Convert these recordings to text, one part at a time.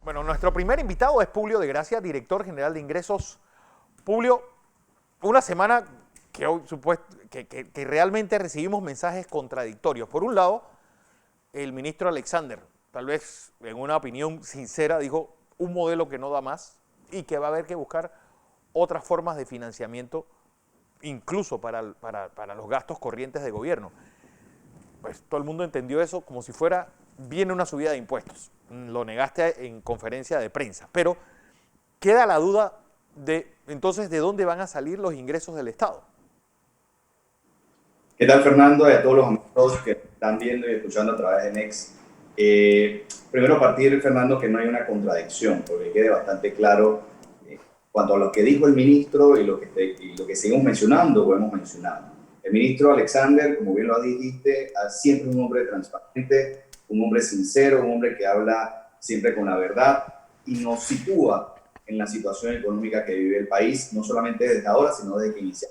Bueno, nuestro primer invitado es Publio de Gracia, director general de ingresos. Publio, una semana que, hoy, que realmente recibimos mensajes contradictorios. Por un lado, el ministro Alexander, tal vez en una opinión sincera, dijo un modelo que no da más y que va a haber que buscar otras formas de financiamiento, incluso para los gastos corrientes de gobierno. Pues todo el mundo entendió eso como si fuera, viene una subida de impuestos. Lo negaste en conferencia de prensa, pero queda la duda de, entonces, ¿de dónde van a salir los ingresos del Estado? ¿Qué tal, Fernando? Y a todos los amigos que están viendo y escuchando a través de Next. Primero partir, Fernando, que no hay una contradicción, porque quede bastante claro cuanto a lo que dijo el ministro y lo que seguimos mencionando o hemos mencionado. El ministro Alexander, como bien lo dijiste, siempre es un hombre transparente, un hombre sincero, un hombre que habla siempre con la verdad y nos sitúa en la situación económica que vive el país, no solamente desde ahora, sino desde que inició.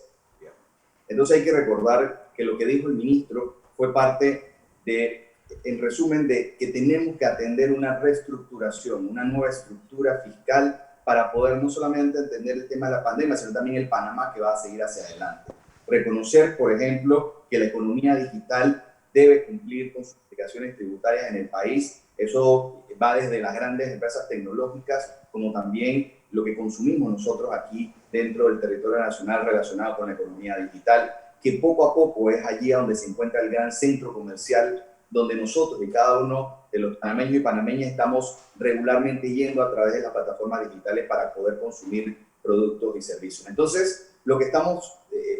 Entonces hay que recordar que lo que dijo el ministro fue parte de, en resumen, de que tenemos que atender una reestructuración, una nueva estructura fiscal para poder no solamente entender el tema de la pandemia, sino también el Panamá que va a seguir hacia adelante. Reconocer, por ejemplo, que la economía digital debe cumplir con sus obligaciones tributarias en el país. Eso va desde las grandes empresas tecnológicas como también lo que consumimos nosotros aquí dentro del territorio nacional relacionado con la economía digital, que poco a poco es allí donde se encuentra el gran centro comercial donde nosotros y cada uno de los panameños y panameñas estamos regularmente yendo a través de las plataformas digitales para poder consumir productos y servicios. Entonces, lo que estamos,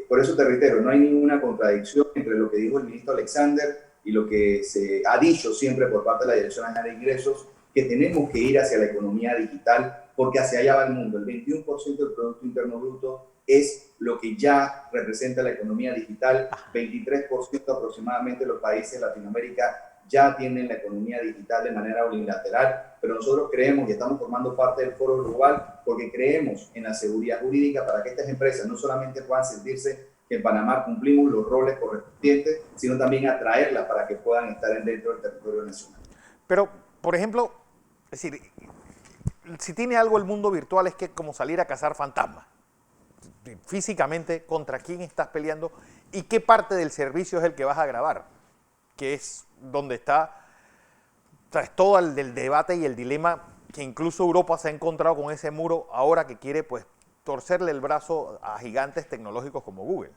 por eso te reitero, no hay ninguna contradicción entre lo que dijo el ministro Alexander y lo que se ha dicho siempre por parte de la Dirección General de Ingresos, que tenemos que ir hacia la economía digital porque hacia allá va el mundo. El 21% del Producto Interno Bruto es lo que ya representa la economía digital. 23% aproximadamente de los países de Latinoamérica ya tienen la economía digital de manera unilateral, pero nosotros creemos y estamos formando parte del foro global porque creemos en la seguridad jurídica para que estas empresas no solamente puedan sentirse que en Panamá cumplimos los roles correspondientes, sino también atraerlas para que puedan estar dentro del territorio nacional. Pero, por ejemplo, es decir, si tiene algo el mundo virtual es que es como salir a cazar fantasmas. Físicamente, ¿contra quién estás peleando? ¿Y qué parte del servicio es el que vas a grabar? Que es donde está, o sea, es todo el del debate y el dilema que incluso Europa se ha encontrado con ese muro ahora que quiere, pues, torcerle el brazo a gigantes tecnológicos como Google.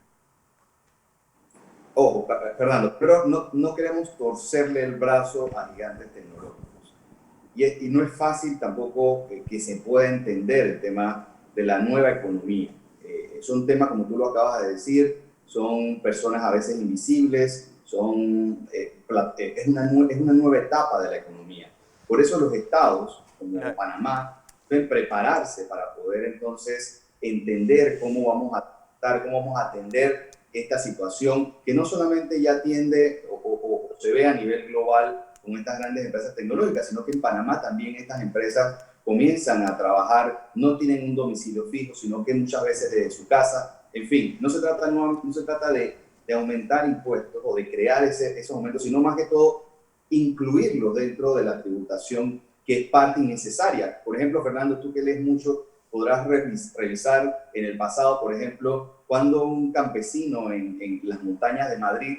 Ojo, Fernando, pero no queremos torcerle el brazo a gigantes tecnológicos. Y no es fácil tampoco que se pueda entender el tema de la nueva economía. Son temas, como tú lo acabas de decir, son personas a veces invisibles, es una nueva etapa de la economía. Por eso los estados, como Panamá, deben prepararse para poder entonces entender cómo vamos a tratar, cómo vamos a atender esta situación que no solamente ya atiende o se ve a nivel global con estas grandes empresas tecnológicas, sino que en Panamá también estas empresas comienzan a trabajar, no tienen un domicilio fijo, sino que muchas veces desde su casa. En fin, no se trata de aumentar impuestos o de crear esos aumentos, sino más que todo incluirlos dentro de la tributación que es parte innecesaria. Por ejemplo, Fernando, tú que lees mucho, podrás revisar en el pasado, por ejemplo, cuando un campesino en las montañas de Madrid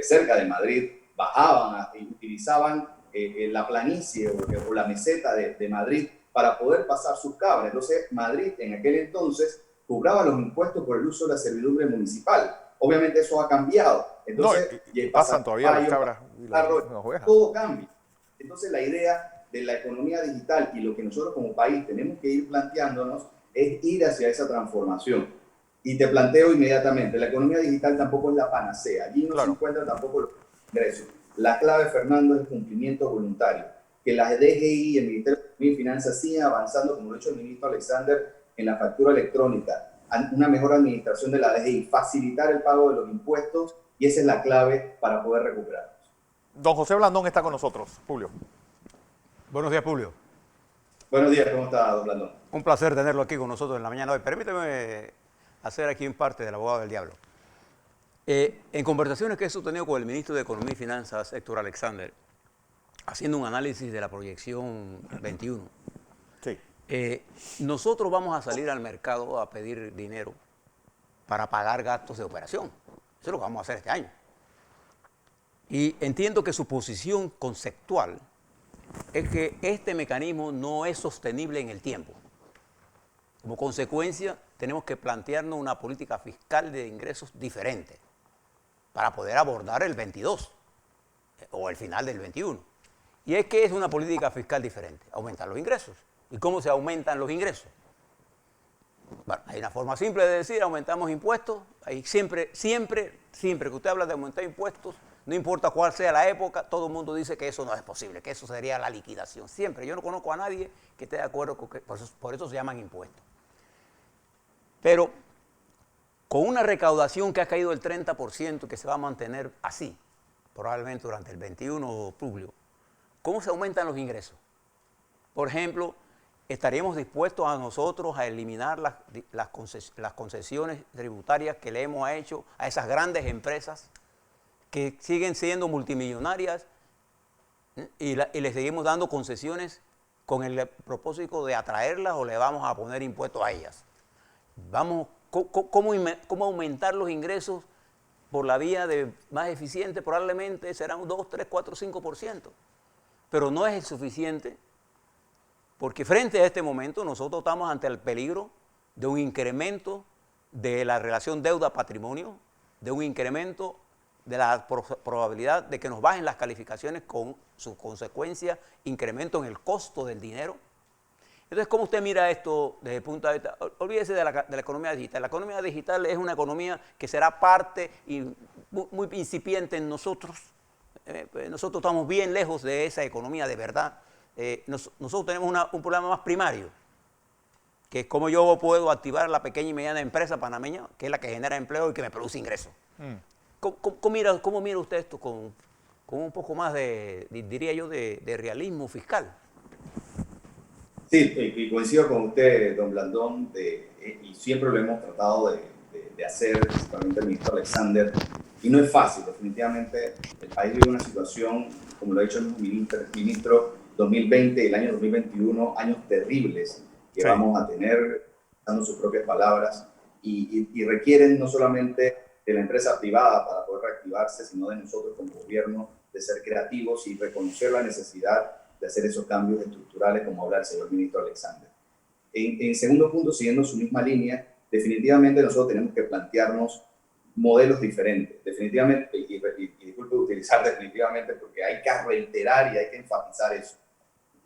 cerca de Madrid bajaban y utilizaban la planicie o la meseta de Madrid para poder pasar sus cabras. Entonces, Madrid en aquel entonces cobraba los impuestos por el uso de la servidumbre municipal. Obviamente eso ha cambiado. Entonces, No, y pasan todavía las cabras y las ovejas. todo cambia. Entonces, la idea de la economía digital y lo que nosotros como país tenemos que ir planteándonos es ir hacia esa transformación. Y te planteo inmediatamente, la economía digital tampoco es la panacea. Allí no se encuentran tampoco los ingresos. La clave, Fernando, es el cumplimiento voluntario. Que la DGI y el Ministerio de Economía y Finanzas sigan avanzando, como lo ha hecho el ministro Alexander, en la factura electrónica, una mejor administración de la DGI, facilitar el pago de los impuestos, y esa es la clave para poder recuperarlos. Don José Blandón está con nosotros, Publio. Buenos días, Publio. Buenos días, ¿cómo está, don Blandón? Un placer tenerlo aquí con nosotros en la mañana de hoy. Permíteme hacer aquí en parte del abogado del diablo. En conversaciones que he sostenido con el ministro de Economía y Finanzas, Héctor Alexander, haciendo un análisis de la proyección 21, Sí. nosotros vamos a salir al mercado a pedir dinero para pagar gastos de operación. Eso es lo que vamos a hacer este año. Y entiendo que su posición conceptual es que este mecanismo no es sostenible en el tiempo. Como consecuencia, tenemos que plantearnos una política fiscal de ingresos diferente para poder abordar el 22 o el final del 21. Y es que es una política fiscal diferente, aumentar los ingresos. ¿Y cómo se aumentan los ingresos? Bueno, hay una forma simple de decir, aumentamos impuestos. Hay siempre que usted habla de aumentar impuestos, no importa cuál sea la época, todo el mundo dice que eso no es posible, que eso sería la liquidación. Siempre, yo no conozco a nadie que esté de acuerdo con que por eso se llaman impuestos. Pero con una recaudación que ha caído del 30%, que se va a mantener así, probablemente durante el 21, Publio, ¿cómo se aumentan los ingresos? Por ejemplo, ¿estaríamos dispuestos a nosotros a eliminar las concesiones tributarias que le hemos hecho a esas grandes empresas que siguen siendo multimillonarias y le seguimos dando concesiones con el propósito de atraerlas o le vamos a poner impuestos a ellas? ¿Cómo aumentar los ingresos por la vía de más eficiente? Probablemente serán un 2, 3, 4, 5%. Pero no es el suficiente, porque frente a este momento nosotros estamos ante el peligro de un incremento de la relación deuda-patrimonio, de un incremento de la probabilidad de que nos bajen las calificaciones con su consecuencia, incremento en el costo del dinero. Entonces, ¿cómo usted mira esto desde el punto de vista? Olvídese de la economía digital. La economía digital es una economía que será parte y muy incipiente en nosotros. Nosotros estamos bien lejos de esa economía de verdad. Nosotros tenemos un problema más primario, que es cómo yo puedo activar la pequeña y mediana empresa panameña, que es la que genera empleo y que me produce ingresos. ¿Cómo mira usted esto con un poco más diría yo, de realismo fiscal? Sí, y coincido con usted, don Blandón, y siempre lo hemos tratado de hacer, principalmente el ministro Alexander, y no es fácil, definitivamente. El país vive una situación, como lo ha dicho el ministro, 2020 y el año 2021, años terribles que vamos a tener, dando sus propias palabras, y requieren no solamente de la empresa privada para poder reactivarse, sino de nosotros como gobierno, de ser creativos y reconocer la necesidad de hacer esos cambios estructurales, como habla el señor ministro Alexander. En segundo punto, siguiendo su misma línea, definitivamente nosotros tenemos que plantearnos modelos diferentes. Definitivamente, y disculpe utilizar definitivamente porque hay que reiterar y hay que enfatizar eso.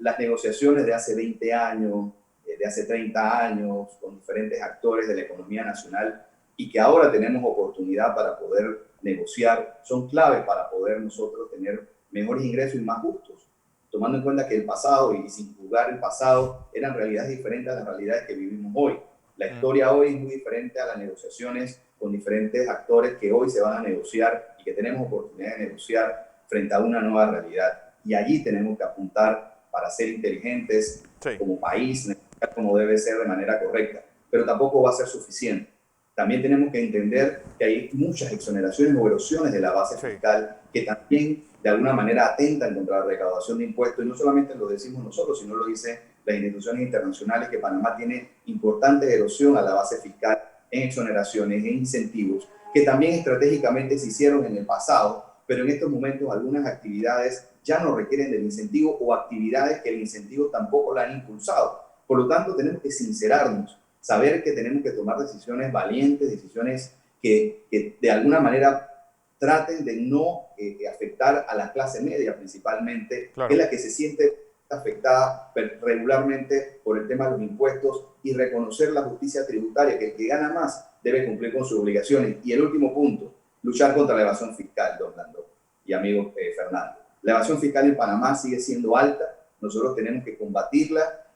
Las negociaciones de hace 20 años, de hace 30 años, con diferentes actores de la economía nacional y que ahora tenemos oportunidad para poder negociar, son clave para poder nosotros tener mejores ingresos y más justos, tomando en cuenta que el pasado, y sin juzgar el pasado, eran realidades diferentes a las realidades que vivimos hoy. La historia hoy es muy diferente a las negociaciones con diferentes actores que hoy se van a negociar y que tenemos oportunidad de negociar frente a una nueva realidad. Y allí tenemos que apuntar para ser inteligentes como país, como debe ser de manera correcta. Pero tampoco va a ser suficiente. También tenemos que entender que hay muchas exoneraciones o erosiones de la base fiscal que también de alguna manera atentan contra la recaudación de impuestos, y no solamente lo decimos nosotros, sino lo dicen las instituciones internacionales, que Panamá tiene importante erosión a la base fiscal en exoneraciones, en incentivos, que también estratégicamente se hicieron en el pasado, pero en estos momentos algunas actividades ya no requieren del incentivo o actividades que el incentivo tampoco la han impulsado. Por lo tanto, tenemos que sincerarnos, saber que tenemos que tomar decisiones valientes, decisiones que de alguna manera traten de no afectar a la clase media principalmente, que es la que se siente afectada regularmente por el tema de los impuestos, y reconocer la justicia tributaria, que el que gana más debe cumplir con sus obligaciones. Y el último punto, luchar contra la evasión fiscal, don Nando y amigo Fernando. La evasión fiscal en Panamá sigue siendo alta, nosotros tenemos que combatirla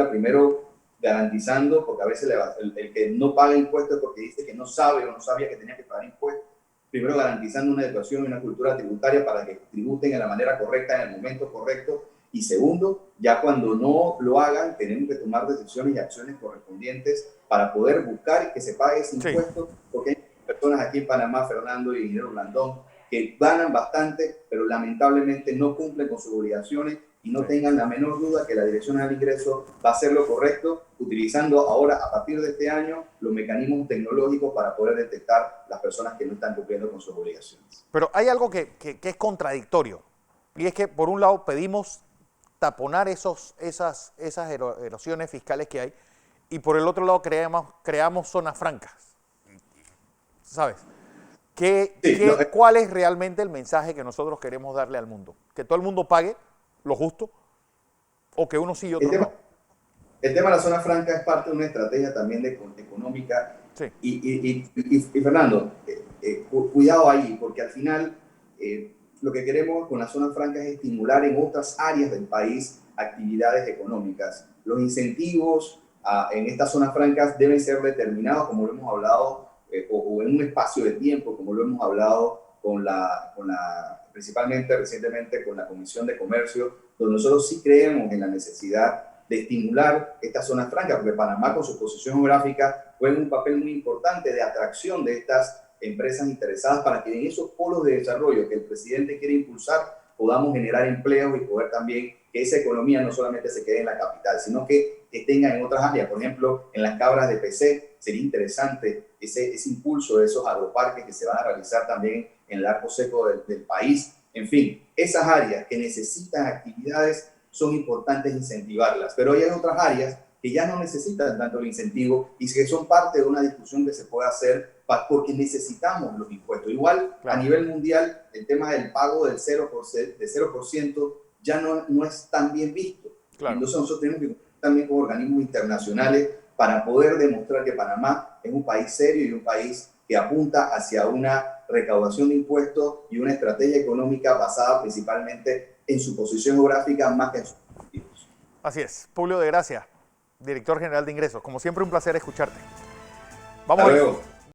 primero garantizando, porque a veces el que no paga impuestos es porque dice que no sabe o no sabía que tenía que pagar impuestos. Primero garantizando una educación y una cultura tributaria para que tributen de la manera correcta, en el momento correcto. Y segundo, ya cuando no lo hagan, tenemos que tomar decisiones y acciones correspondientes para poder buscar y que se pague ese impuesto, porque hay personas aquí en Panamá, Fernando y ingeniero Blandón, que ganan bastante, pero lamentablemente no cumplen con sus obligaciones y no tengan la menor duda que la Dirección General de Ingresos va a hacer lo correcto, utilizando ahora, a partir de este año, los mecanismos tecnológicos para poder detectar las personas que no están cumpliendo con sus obligaciones. Pero hay algo que es contradictorio, y es que por un lado pedimos taponar esas erosiones fiscales que hay, y por el otro lado creamos zonas francas, ¿sabes? ¿Cuál es realmente el mensaje que nosotros queremos darle al mundo? ¿Que todo el mundo pague lo justo? ¿O que uno sí y otro no? El tema de la zona franca es parte de una estrategia también económica. Sí. Y Fernando, cuidado ahí, porque al final lo que queremos con la zona franca es estimular en otras áreas del país actividades económicas. Los incentivos en estas zonas francas deben ser determinados, como lo hemos hablado, o en un espacio de tiempo, como lo hemos hablado principalmente recientemente con la Comisión de Comercio, donde nosotros sí creemos en la necesidad de estimular estas zonas francas, porque Panamá, con su posición geográfica, juega un papel muy importante de atracción de estas empresas interesadas para que en esos polos de desarrollo que el presidente quiere impulsar podamos generar empleos y poder también que esa economía no solamente se quede en la capital, sino que tenga en otras áreas. Por ejemplo, en las cabras de PC sería interesante ese impulso de esos agroparques que se van a realizar también en el arco seco del país. En fin, esas áreas que necesitan actividades son importantes incentivarlas, pero hay otras áreas que ya no necesitan tanto el incentivo y que son parte de una discusión que se puede hacer porque necesitamos los impuestos. Igual, claro, a nivel mundial, el tema del pago del 0% ya no es tan bien visto. Claro. Entonces nosotros tenemos que también con organismos internacionales para poder demostrar que Panamá es un país serio y un país que apunta hacia una recaudación de impuestos y una estrategia económica basada principalmente en su posición geográfica más que en sus objetivos. Así es. Publio de Gracia, director general de Ingresos. Como siempre, un placer escucharte. Vamos. Hasta luego.